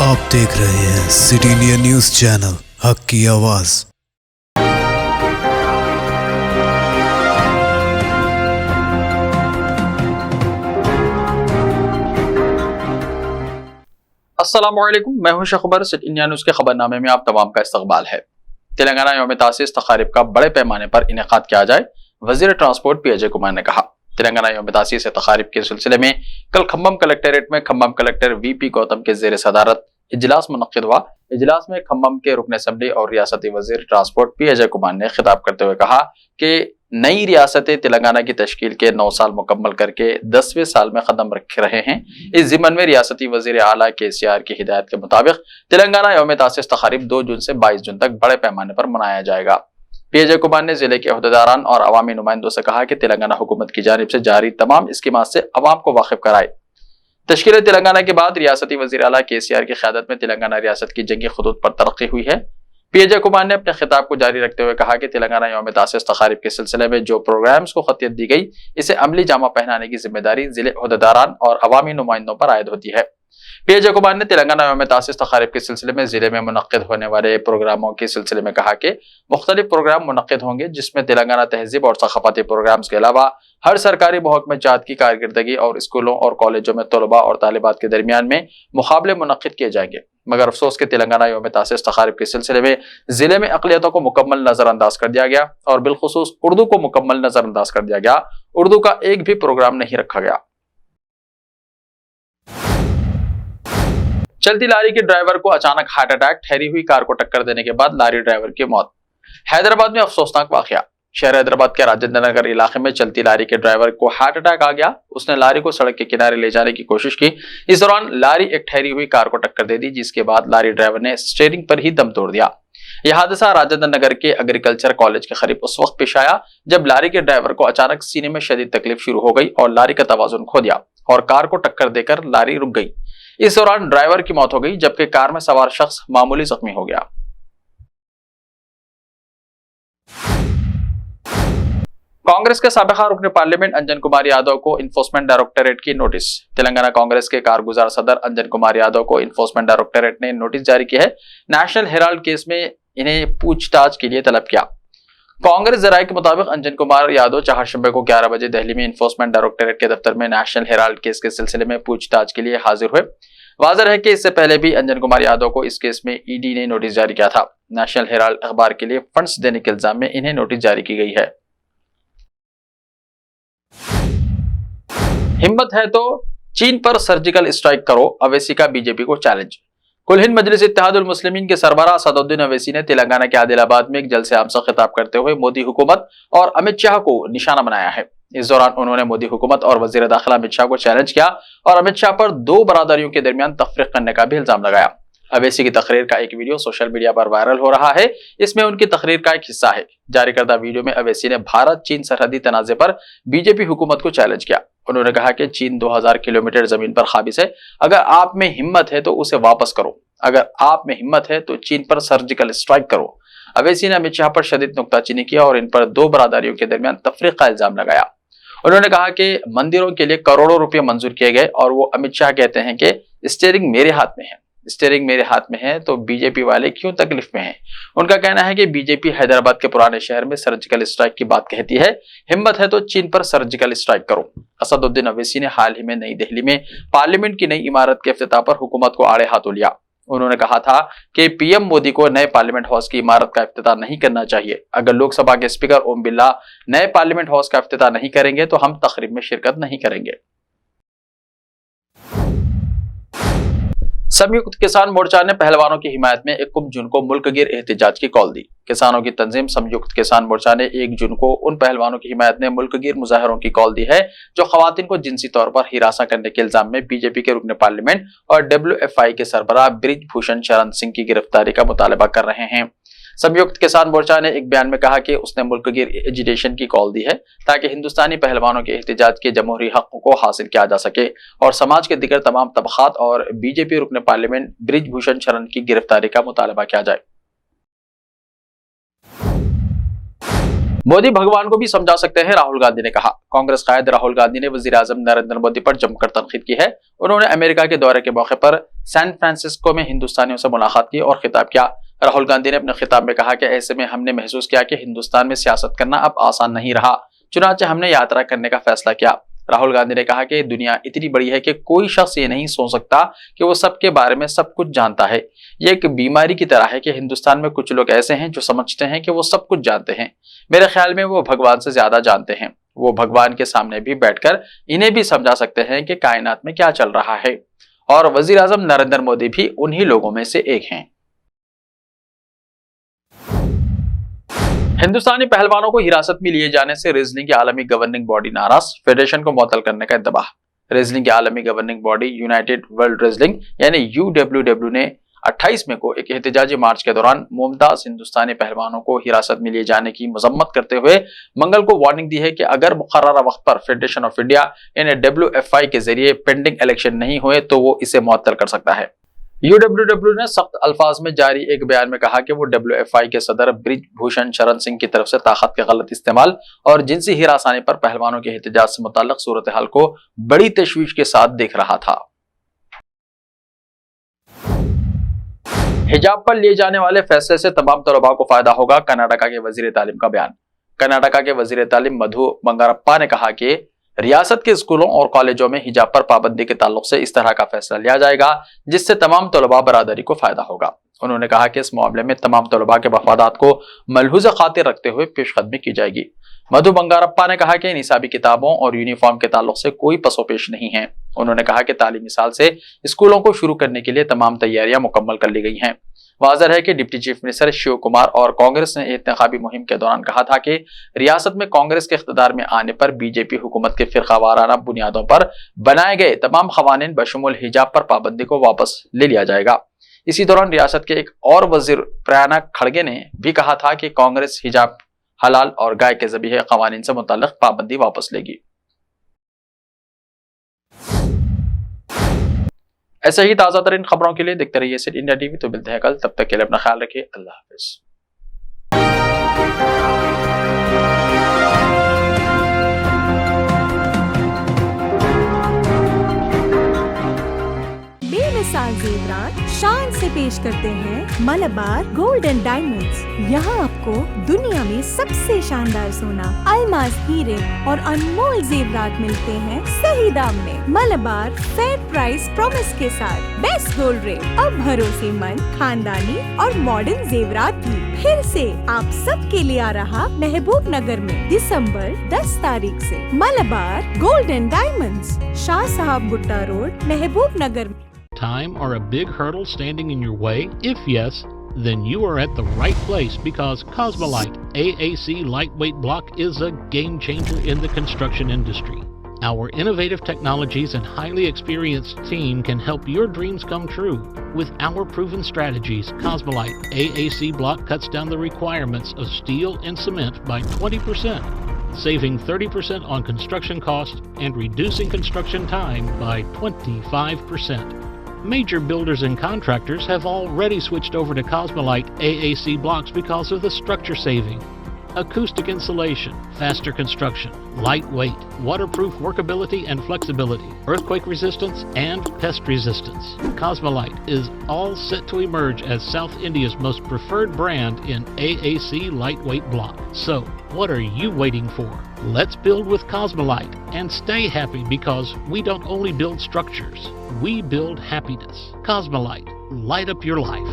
आप देख रहे हैं सिटी इंडिया न्यूज चैनल, हक की आवाज। अस्सलामुअलैकुम, मैं हूं शखबर। सिटी इंडिया न्यूज के खबरनामे में आप तमाम का इस्तकबाल है। तेलंगाना यौम तासीस तकारीब का बड़े पैमाने पर इनेकाद किया जाए, वजीर ट्रांसपोर्ट पी.अजय कुमार ने कहा। तेलंगाना यौम तासीस तकारीब के सिलसिले में कल खम्बम कलेक्टेरेट में खम्बम कलेक्टर वी.पी. गौतम के जेर सदारत इजलास मुनक्किद हुआ। इजलास में खम्बम के रुकन असम्बली और रियासती वजीर ट्रांसपोर्ट पी.अजय कुमार ने खिताब करते हुए कहा कि नई रियासत तेलंगाना की तश्कील के 9 साल मुकम्मल करके 10वें साल में कदम रख रहे हैं। इस जिम्मन में रियासती वजीर आला के.सी.आर की हिदायत के मुताबिक तेलंगाना यौम तासीस तकारीब 2 जून से 22 जून तक बड़े पैमाने पर मनाया जाएगा। पी.अजय कुमार ने जिले के अहदेदारान और अवामी नुमाइंदों से कहा कि तेलंगाना हुकूमत की जानिब से जारी तमाम स्कीमात से अवाम को वाकिफ कराए। तश्कील तेलंगाना के बाद रियासती वजीर आला के.सी.आर की क़यादत में तेलंगाना रियासत की जंगी खुदूद पर तरक्की हुई है। पी.अजय कुमार ने अपने खिताब को जारी रखते हुए कहा कि तेलंगाना यौम तासीस तकारीब के सिलसिले में जो प्रोग्राम्स को खतियत दी गई, इसे अमली जामा पहनाने की जिम्मेदारी जिले अहदेदारान और अवामी नुमाइंदों पर आयद होती है। पी.अजय कुमार ने तेलंगाना यौम तासीस तकारीब के सिलसिले में जिले में मुनक्किद होने वाले प्रोग्रामों के सिलसिले में कहा कि मुख्तलिफ प्रोग्राम मुनक्किद होंगे, जिसमें तेलंगाना तहजीब और सकाफती प्रोग्राम्स के अलावा हर सरकारी महकमे जात की कारकर्दगी और स्कूलों और कॉलेजों में तलबा और तालिबात के दरमियान में मुकाबले मुनक्किद किए जाएंगे। मगर अफसोस के तेलंगाना यौम तासीस तकारीब के सिलसिले में जिले में अक़लियतों को मुकम्मल नजरअंदाज कर दिया गया और बिलखुसूस उर्दू को मुकम्मल नजरअंदाज कर दिया गया। उर्दू का एक भी प्रोग्राम नहीं रखा गया। चलती लारी के ड्राइवर को अचानक हार्ट अटैक, ठहरी हुई कार को टक्कर देने के बाद लारी ड्राइवर की मौत। हैदराबाद में अफसोसनाक वाकया। शहर हैदराबाद के राजेंद्र नगर इलाके में चलती लारी के ड्राइवर को हार्ट अटैक आ गया। उसने लारी को सड़क के किनारे ले जाने की कोशिश की। इस दौरान लारी एक ठहरी हुई कार को टक्कर दे दी, जिसके बाद लारी ड्राइवर ने स्टीयरिंग पर ही दम तोड़ दिया। यह हादसा राजेंद्र नगर के एग्रीकल्चर कॉलेज के करीब उस वक्त पेश आया जब लारी के ड्राइवर को अचानक सीने में शदीद तकलीफ शुरू हो गई और लारी का तवाजुन खो दिया और कार को टक्कर देकर लारी रुक गई। इस दौरान ड्राइवर की मौत हो गई, जबकि कार में सवार शख्स मामूली जख्मी हो गया। कांग्रेस के साबिका रुकन पार्लियामेंट अंजन कुमार यादव को इन्फोर्समेंट डायरेक्टरेट की नोटिस। तेलंगाना कांग्रेस के कारगुजार सदर अंजन कुमार यादव को इन्फोर्समेंट डायरेक्टरेट ने नोटिस जारी किया है। नेशनल हेराल्ड केस में इन्हें पूछताछ के लिए तलब किया। कांग्रेस जराये के मुताबिक अंजन कुमार यादव चारशंबे को 11 बजे दिल्ली में इन्फोर्समेंट डायरेक्टरेट के दफ्तर में नेशनल हेराल्ड केस के सिलसिले में पूछताछ के लिए हाजिर हुए। वाज़ेह है कि इससे पहले भी अंजन कुमार यादव को इस केस में ईडी ने नोटिस जारी किया था। नेशनल हेराल्ड अखबार के लिए फंड्स देने के इल्जाम में इन्हें नोटिस जारी की गई है। हिम्मत है तो चीन पर सर्जिकल स्ट्राइक करो, अवैसी का बीजेपी को चैलेंज। कुल हिंद मजलिस इत्तेहादुल मुस्लिमीन के सरबराह असदुद्दीन अवैसी ने तेलंगाना के आदिलाबाद में एक जलसे आम से खिताब करते हुए मोदी हुकूमत और अमित शाह को निशाना बनाया है। इस दौरान उन्होंने मोदी हुकूमत और वजीर दाखिला अमित शाह को चैलेंज किया और अमित शाह पर 2 बरादरियों के दरमियान तफरीक करने का भी इल्जाम लगाया। अवैसी की तकरीर का एक वीडियो सोशल मीडिया पर वायरल हो रहा है। इसमें उनकी तकरीर का एक हिस्सा है। जारी करदा वीडियो में अवैसी ने भारत चीन सरहदी तनाजे पर बीजेपी हुकूमत को चैलेंज किया। उन्होंने कहा कि चीन 2000 किलोमीटर जमीन पर काबिज है। अगर आप में हिम्मत है तो उसे वापस करो। अगर आप में हिम्मत है तो चीन पर सर्जिकल स्ट्राइक करो। अवैसी ने अमित शाह पर शदीद नुक्ताचीनी किया और इन पर 2 बरादरियों के दरमियान तफरीक का इल्जाम लगाया। उन्होंने कहा कि मंदिरों के लिए करोड़ों रुपए मंजूर किए गए और वो अमित शाह कहते हैं कि स्टीयरिंग मेरे हाथ में है। स्टीयरिंग मेरे हाथ में है तो बीजेपी वाले क्यों तकलीफ में हैं? उनका कहना है कि बीजेपी हैदराबाद के पुराने शहर में सर्जिकल स्ट्राइक की बात कहती है। हिम्मत है तो चीन पर सर्जिकल स्ट्राइक करो। असदुद्दीन अवैसी ने हाल ही में नई दिल्ली में पार्लियामेंट की नई इमारत के इफ्तिताह पर हुकूमत को आड़े हाथों लिया। उन्होंने कहा था कि पीएम मोदी को नए पार्लियामेंट हाउस की इमारत का इफ्तिताह नहीं करना चाहिए। अगर लोकसभा के स्पीकर ओम बिरला नए पार्लियामेंट हाउस का इफ्तिताह नहीं करेंगे तो हम तकरीब में शिरकत नहीं करेंगे। संयुक्त किसान मोर्चा ने पहलवानों की हिमायत में 1 जून को मुल्क गिर एहतजाज की कॉल दी। किसानों की तंजीम संयुक्त किसान मोर्चा ने 1 जून को उन पहलवानों की हिमायत में मुल्क गिर मुजाहरों की कॉल दी है जो खवातीन को जिनसी तौर पर हिरासा करने के इल्जाम में बीजेपी के रुकन पार्लियामेंट और WFI के सरबराह ब्रिज भूषण शरण सिंह की गिरफ्तारी का मुतालबा कर रहे हैं। संयुक्त किसान मोर्चा ने एक बयान में कहा कि उसने मुल्क गिर एजिटेशन की कॉल दी है ताकि हिंदुस्तानी पहलवानों के एहतजाज के जमहूरी हकों को हासिल किया जा सके और समाज के दिगर तमाम तबकात और बीजेपी रुकन पार्लियामेंट ब्रिज भूषण शरण की गिरफ्तारी का मुतालबा किया जाए। मोदी भगवान को भी समझा सकते हैं, राहुल गांधी ने कहा। कांग्रेस कायद राहुल गांधी ने वजीर आजम नरेंद्र मोदी पर जमकर तनकीद की है। उन्होंने अमेरिका के दौरे के मौके पर सैन फ्रांसिस्को में हिंदुस्तानियों से मुलाकात की और खिताब किया। राहुल गांधी ने अपने खिताब में कहा कि ऐसे में हमने महसूस किया कि हिंदुस्तान में सियासत करना अब आसान नहीं रहा, चुनाचे हमने यात्रा करने का फैसला किया। राहुल गांधी ने कहा कि दुनिया इतनी बड़ी है कि कोई शख्स ये नहीं सोच सकता कि वो सबके बारे में सब कुछ जानता है। ये एक बीमारी की तरह है कि हिंदुस्तान में कुछ लोग ऐसे हैं जो समझते हैं कि वो सब कुछ जानते हैं। मेरे ख्याल में वो भगवान से ज्यादा जानते हैं। वो भगवान के सामने भी बैठकर इन्हें भी समझा सकते हैं कि कायनात में क्या चल रहा है। और वजीर आजम नरेंद्र मोदी भी उन्हीं लोगों में से एक हैं। हिंदुस्तानी पहलवानों को हिरासत में लिए जाने से रेसलिंग की आलमी गवर्निंग बॉडी नाराज, फेडरेशन को मुअत्तल करने का इंतबाह। रेसलिंग की आलमी governing body United world wrestling यानी UWW ने 28 मई को एक एहतजाजी मार्च के दौरान मुमताज हिंदुस्तानी पहलवानों को हिरासत में लिए जाने की मजम्मत करते हुए मंगल को वार्निंग दी है कि अगर मुकर्ररा वक्त पर फेडरेशन ऑफ इंडिया यानी WFI के जरिए पेंडिंग इलेक्शन नहीं हुए तो वो इसे मुअत्तल कर सकता है। UWW ने सख्त अल्फाज में जारी एक बयान में कहा कि वो WFI के सदर ब्रिज भूषण शरण सिंह की तरफ से ताकत के गलत इस्तेमाल और जिनसी हिरासानी पर पहलवानों के एहतजाज से मुताल्लिक सूरत हाल को बड़ी तशवीश के साथ देख रहा था। हिजाब पर लिए जाने वाले फैसले से तमाम तलबा को फायदा होगा, कर्नाटका के वजीर तालीम का बयान। कर्नाटका के वजीर तालीम मधु बंगारप्पा ने कहा कि रियासत के स्कूलों और कॉलेजों में हिजाब पर पाबंदी के ताल्लुक से इस तरह का फैसला लिया जाएगा जिससे तमाम तलबा बरादरी को फायदा होगा। उन्होंने कहा कि इस मामले में तमाम तलबा के मफादात को मलहूज़ा खातिर रखते हुए पेशकदमी की जाएगी। मधु बंगारप्पा ने कहा कि निसाबी किताबों और यूनिफॉर्म के ताल्लुक से कोई पसोपेश नहीं है। उन्होंने कहा कि तालीमी साल से स्कूलों को शुरू करने के लिए तमाम तैयारियां मुकम्मल कर ली गई हैं। वाज़ेह है कि deputy chief minister Shiv Kumar और कांग्रेस ने इंतखाबी मुहिम के दौरान कहा था कि रियासत में कांग्रेस के इख्तिदार में आने पर बीजेपी हुकूमत के फिरकावाराना बुनियादों पर बनाए गए तमाम खवानीन बशमूल हिजाब पर पाबंदी को वापस ले लिया जाएगा। इसी दौरान रियासत के एक और वजीर प्रियंका खड़गे ने भी कहा था कि कांग्रेस हिजाब, हलाल और गाय के ज़बीहे खवानीन से मुताल्लिक पाबंदी वापस लेगी। ऐसे ही ताज़ा तरीन खबरों के लिए देखते रहिए सिटी इंडिया टीवी। तो मिलते हैं कल, तब तक के लिए अपना ख्याल रखिए। अल्लाह हाफिज। बेमिसाल जेवरात शान से पेश करते हैं मलबार गोल्ड एंड डायमंड्स। यहाँ आपको दुनिया में सबसे शानदार सोना, अलमास, हीरे और अनमोल जेवरात मिलते हैं सही दाम में। मलबार फेयर प्राइस प्रॉमिस के साथ बेस्ट गोल्ड रेट, अब भरोसेमंद, खानदानी और मॉडर्न जेवरात की फिर से आप सबके लिए आ रहा महबूब नगर में दिसंबर 10 तारीख से। Malabar gold and diamonds, Shah साहब भुट्टा road, Mehboob Nagar. Time or a big hurdle standing in your way? If yes, then you are at the right place because Cosmolite AAC lightweight block is a game changer in the construction industry. Our innovative technologies and highly experienced team can help your dreams come true. With our proven strategies, Cosmolite AAC block cuts down the requirements of steel and cement by 20%, saving 30% on construction costs and reducing construction time by 25%. Major builders and contractors have already switched over to Cosmolite AAC blocks because of the structure saving, acoustic insulation, faster construction, lightweight, waterproof workability and flexibility, earthquake resistance, and pest resistance. Cosmolite is all set to emerge as South India's most preferred brand in AAC lightweight block. So, what are you waiting for? Let's build with Cosmolite and stay happy because we don't only build structures, we build happiness. Cosmolite, light up your life.